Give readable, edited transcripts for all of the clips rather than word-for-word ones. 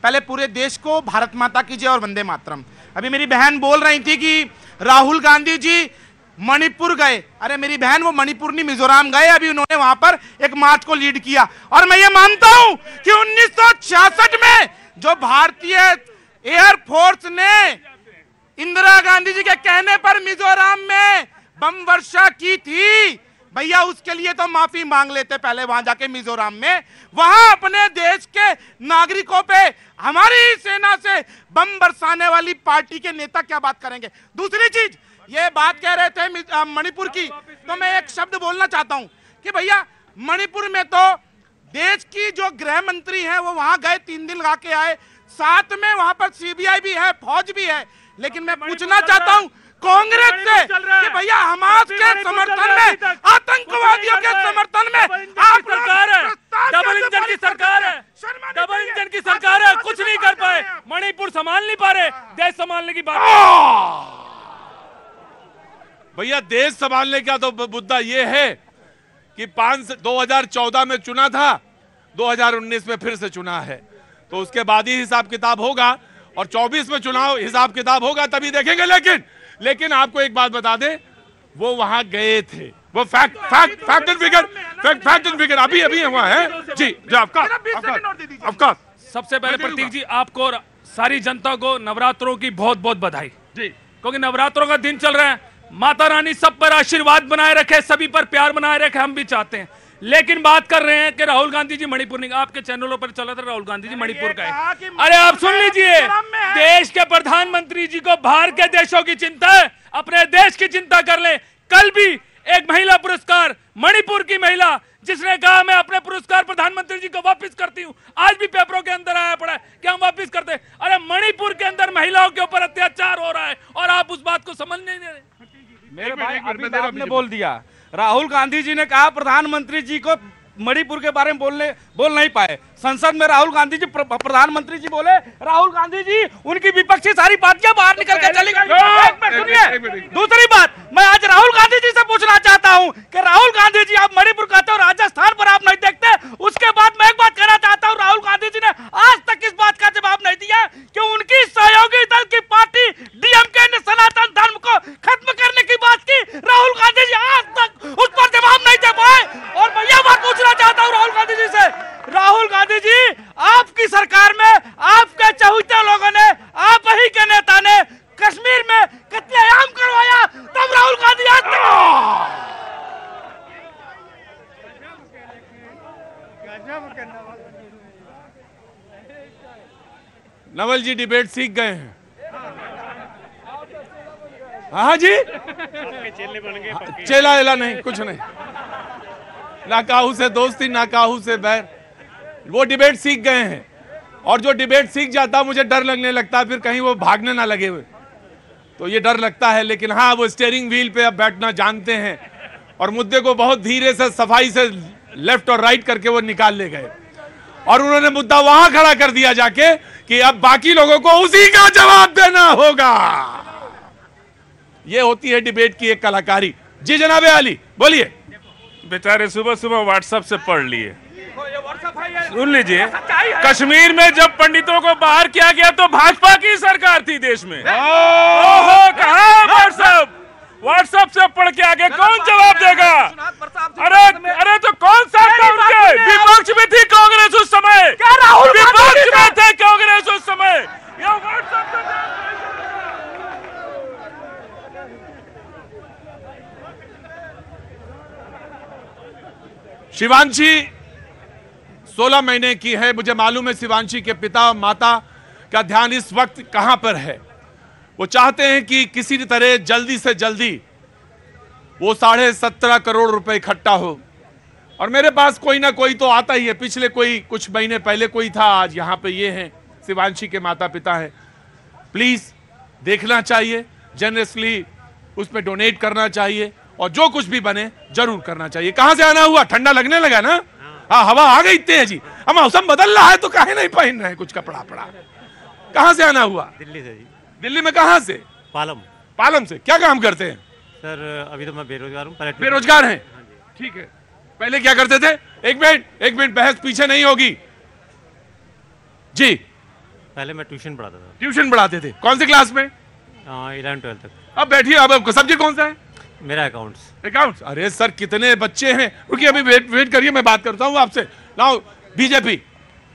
पहले पूरे देश को भारत माता की जय और वंदे मातरम। अभी मेरी बहन बोल रही थी कि राहुल गांधी जी मणिपुर गए। अरे मेरी बहन, वो मणिपुर नहीं मिजोरम गए, अभी उन्होंने वहां पर एक मार्च को लीड किया। और मैं ये मानता हूं कि 1966 में जो भारतीय एयरफोर्स ने इंदिरा गांधी जी के कहने पर मिजोरम में बम वर्षा की थी, भैया उसके लिए तो माफी मांग लेते पहले वहां जाके मिजोरम में। वहां अपने देश के नागरिकों पे हमारी सेना से बम बरसाने वाली पार्टी के नेता क्या बात करेंगे। दूसरी चीज, ये बात कह रहे थे मणिपुर की, तो मैं एक शब्द बोलना चाहता हूं कि भैया मणिपुर में तो देश की जो गृह मंत्री है वो वहां गए, 3 दिन लगा के आए, साथ में वहां पर सीबीआई भी है, फौज भी है। लेकिन मैं पूछना चाहता हूं कांग्रेस से कि भैया हमास के समर्थन में, आतंकवादियों के समर्थन में आप सरकार है, डबल इंजन की सरकार है, डबल इंजन की सरकार है, कुछ नहीं कर पाए, मणिपुर संभाल नहीं पा रहे, देश संभालने की बात। भैया देश संभालने का तो मुद्दा ये है कि 2014 में चुना था, 2019 में फिर से चुना है, तो उसके बाद ही हिसाब किताब होगा, और 24 में चुनाव हिसाब किताब होगा तभी देखेंगे। लेकिन आपको एक बात बता दें, वो वहां गए थे, वो फैक्ट एंड फिगर अभी हुआ है जी। आपका सबसे पहले प्रतीक जी, आपको सारी जनता को नवरात्रों की बहुत बहुत बधाई जी, क्योंकि नवरात्रों का दिन चल रहा है। माता रानी सब पर आशीर्वाद बनाए रखे, सभी पर प्यार बनाए रखे, हम भी चाहते हैं। लेकिन बात कर रहे हैं कि राहुल गांधी जी मणिपुर नहीं, आपके चैनलों पर चला था राहुल गांधी जी मणिपुर गए। अरे आप सुन लीजिए, देश के प्रधानमंत्री जी को बाहर के देशों की चिंता है, अपने देश की चिंता कर ले। कल भी एक महिला पुरस्कार, मणिपुर की महिला, जिसने कहा मैं अपने पुरस्कार प्रधानमंत्री जी को वापस करती हूं, आज भी पेपरों के अंदर आया पड़ा है कि हम वापस करते हैं। अरे मणिपुर के अंदर महिलाओं के ऊपर अत्याचार हो रहा है और आप उस बात को समझ नहीं रहे। मेरे भाई अभी आपने बोल दिया, राहुल गांधी जी ने कहा प्रधानमंत्री जी को मणिपुर के बारे में बोल नहीं पाए। संसद में राहुल गांधी जी प्रधानमंत्री जी बोले, राहुल गांधी जी उनकी विपक्षी सारी पार्टियां बाहर निकल के चली गई। सुनिए, दूसरी बात, मैं आज राहुल गांधी जी से पूछना चाहता हूं कि राहुल गांधी जी आप मणिपुर कहते हो, राजस्थान पर आप नहीं देखते। उसके बाद मैं एक बात कहना चाहता हूं, राहुल गांधी जी ने आज तक इस बात का जवाब नहीं दिया कि उनकी सहयोगी दल की पार्टी डीएमके ने सनातन धर्म को खत्म करने की बात की। राहुल गांधी जी आज तक उस पर जवाब नहीं दे पाए। और मैं यह बात पूछना चाहता हूं राहुल गांधी जी से, राहुल गांधी जी आपकी सरकार में आपके चहुते लोगों ने, आप ही के नेता ने कश्मीर में कत्लेआम करवाया, तब राहुल गांधी आज नवल जी डिबेट सीख गए हैं। हाँ जी, चेला एला नहीं, कुछ नहीं, ना काहू से दोस्ती ना काहू से बैर, वो डिबेट सीख गए हैं। और जो डिबेट सीख जाता मुझे डर लगने लगता है फिर कहीं वो भागने ना लगे हुए, तो ये डर लगता है। लेकिन हाँ, वो स्टीयरिंग व्हील पे अब बैठना जानते हैं और मुद्दे को बहुत धीरे से सफाई से लेफ्ट और राइट करके वो निकाल ले गए, और उन्होंने मुद्दा वहां खड़ा कर दिया जाके कि अब बाकी लोगों को उसी का जवाब देना होगा। ये होती है डिबेट की एक कलाकारी। जी जनाबे आली, बोलिए। बेचारे सुबह सुबह व्हाट्सएप से पढ़ लिए, सुन लीजिए, कश्मीर में जब पंडितों को बाहर किया गया तो भाजपा की सरकार थी देश में। ओहो, कहाँ व्हाट्सएप से पढ़ के आगे कौन जवाब देगा? अरे तो कौन सा था उनके? विपक्ष में थी कांग्रेस उस समय, विपक्ष में थे कांग्रेस उस समय। शिवांशी 16 महीने की है, मुझे मालूम है शिवांशी के पिता और माता का ध्यान इस वक्त कहां पर है। वो चाहते हैं कि किसी तरह जल्दी से जल्दी वो 17.5 करोड़ रुपए इकट्ठा हो, और मेरे पास कोई ना कोई तो आता ही है। पिछले कुछ महीने पहले कोई था, आज यहाँ पे ये हैं, शिवांशी के माता पिता हैं। प्लीज देखना चाहिए, जनरसली उसमें डोनेट करना चाहिए, और जो कुछ भी बने जरूर करना चाहिए। कहां से आना हुआ? ठंडा लगने लगा ना? हाँ, हवा आ गई तेज जी, अब मौसम बदल रहा है तो काहे नहीं पहन रहे कुछ कपड़ा पड़ा। कहां से आना हुआ? दिल्ली से जी। दिल्ली में कहां से? पालम से। क्या काम करते हैं सर? अभी तो मैं बेरोजगार हूँ। बेरोजगार हैं, ठीक है। पहले क्या करते थे? एक मिनट बहस पीछे नहीं होगी जी। पहले मैं ट्यूशन पढ़ाता था। ट्यूशन पढ़ाते थे, कौन सी क्लास में? 11-12 तक। अब बैठिए, अब सब्जेक्ट कौन सा है? मेरा अकाउंट्स। अकाउंट्स। अरे सर कितने बच्चे हैं, रुकिए अभी वेट करिए, मैं बात करता हूँ आपसे। नाउ बीजेपी,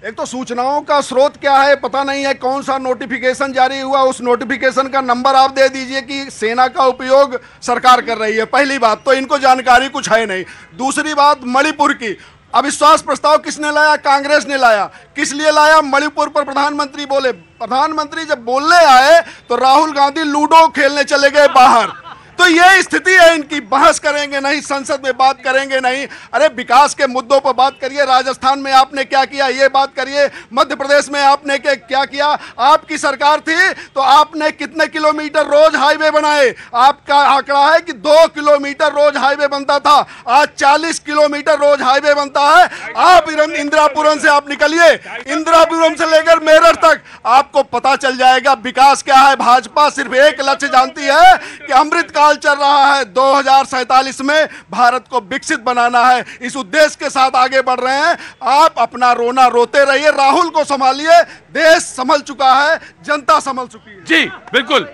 एक तो सूचनाओं का स्रोत क्या है पता नहीं है, कौन सा नोटिफिकेशन जारी हुआ, उस नोटिफिकेशन का नंबर आप दे दीजिए कि सेना का उपयोग सरकार कर रही है। पहली बात तो इनको जानकारी कुछ है नहीं। दूसरी बात मणिपुर की, अविश्वास प्रस्ताव किसने लाया? कांग्रेस ने लाया। किस लिए लाया? मणिपुर पर प्रधानमंत्री बोले। प्रधानमंत्री जब बोलने आए तो राहुल गांधी लूडो खेलने चले गए बाहर। तो ये स्थिति है इनकी, बहस करेंगे नहीं, संसद में बात करेंगे नहीं। अरे विकास के मुद्दों पर बात करिए, राजस्थान में आपने क्या किया ये बात करिए, मध्य प्रदेश में आपने क्या किया। आपकी सरकार थी तो आपने कितने किलोमीटर रोज हाईवे बनाए? आपका आंकड़ा है कि 2 किलोमीटर रोज हाईवे बनता था, आज 40 किलोमीटर रोज हाईवे बनता है। आप इंदिरापुरम से आप निकलिए, इंदिरापुरम से लेकर मेरठ तक आपको पता चल जाएगा विकास क्या है। भाजपा सिर्फ एक लक्ष्य जानती है कि अमृत काल चल रहा है, 2047 में भारत को विकसित बनाना है, इस उद्देश्य के साथ आगे बढ़ रहे हैं। आप अपना रोना रोते रहिए, राहुल को संभालिए, देश संभल चुका है, जनता संभल चुकी है। जी बिल्कुल,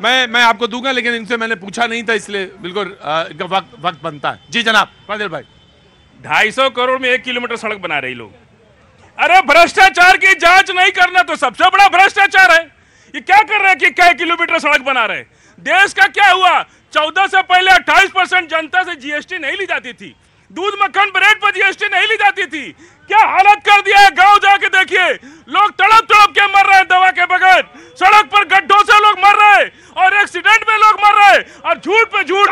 मैं आपको दूंगा, लेकिन इनसे मैंने पूछा नहीं था, इसलिए बिल्कुल वक्त बनता है। जी जनाब कादिर भाई। 250 करोड़ में 1 किलोमीटर सड़क बना रहे लोग। अरे भ्रष्टाचार की जांच नहीं करना तो सबसे बड़ा भ्रष्टाचार है। ये क्या कर रहे हैं कि कई किलोमीटर सड़क बना रहे? देश का क्या हुआ? 14 से पहले 28% जनता से जीएसटी नहीं ली जाती थी, दूध मक्खन ब्रेड पर जीएसटी नहीं ली जाती थी। क्या हालत कर दिया है? गांव जाके देखिए, लोग तड़प तड़प के मर रहे हैं दवा के बगैर, सड़क पर गड्ढों से लोग मर रहे हैं और एक्सीडेंट में लोग मर रहे हैं, और झूठ पे झूठ।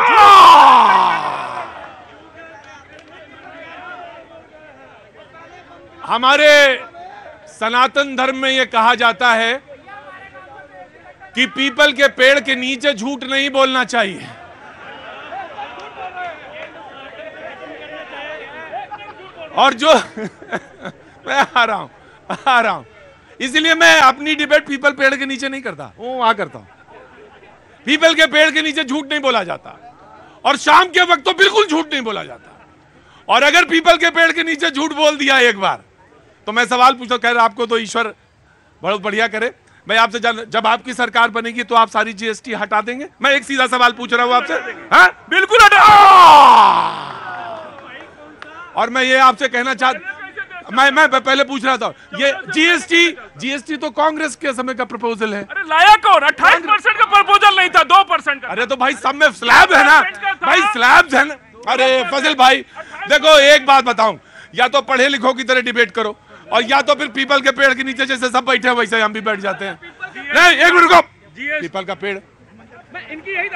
हमारे सनातन धर्म में यह कहा जाता है कि पीपल के पेड़ के नीचे झूठ नहीं बोलना चाहिए। और जो मैं आ रहा हूं, इसलिए मैं अपनी डिबेट पीपल पेड़ के नीचे नहीं करता, वो वहां करता हूं। पीपल के पेड़ के नीचे झूठ नहीं बोला जाता, और शाम के वक्त तो बिल्कुल झूठ नहीं बोला जाता। और अगर पीपल के पेड़ के नीचे झूठ बोल दिया एक बार, तो मैं सवाल पूछता, खैर आपको तो ईश्वर बहुत बढ़िया करे, मैं आपसे जब आपकी सरकार बनेगी तो आप सारी जीएसटी हटा देंगे? मैं एक सीधा सवाल पूछ रहा हूं आपसे। हाँ बिल्कुल हटा। और मैं ये आपसे कहना मैं पहले पूछ रहा था, ये जीएसटी तो कांग्रेस के समय का प्रपोजल है। अरे लाया कौन? 28% का प्रपोजल नहीं था, 2% का। अरे तो भाई सब में स्लैब है ना भाई, स्लैब है ना। अरे फजल भाई देखो, एक बात बताऊं, या तो पढ़े लिखों की तरह डिबेट करो, और या तो फिर पीपल के पेड़ के नीचे जैसे सब बैठे हैं वैसे हम भी बैठ जाते हैं। नहीं, एक मिनट रुको, पीपल का पेड़, इनकी यही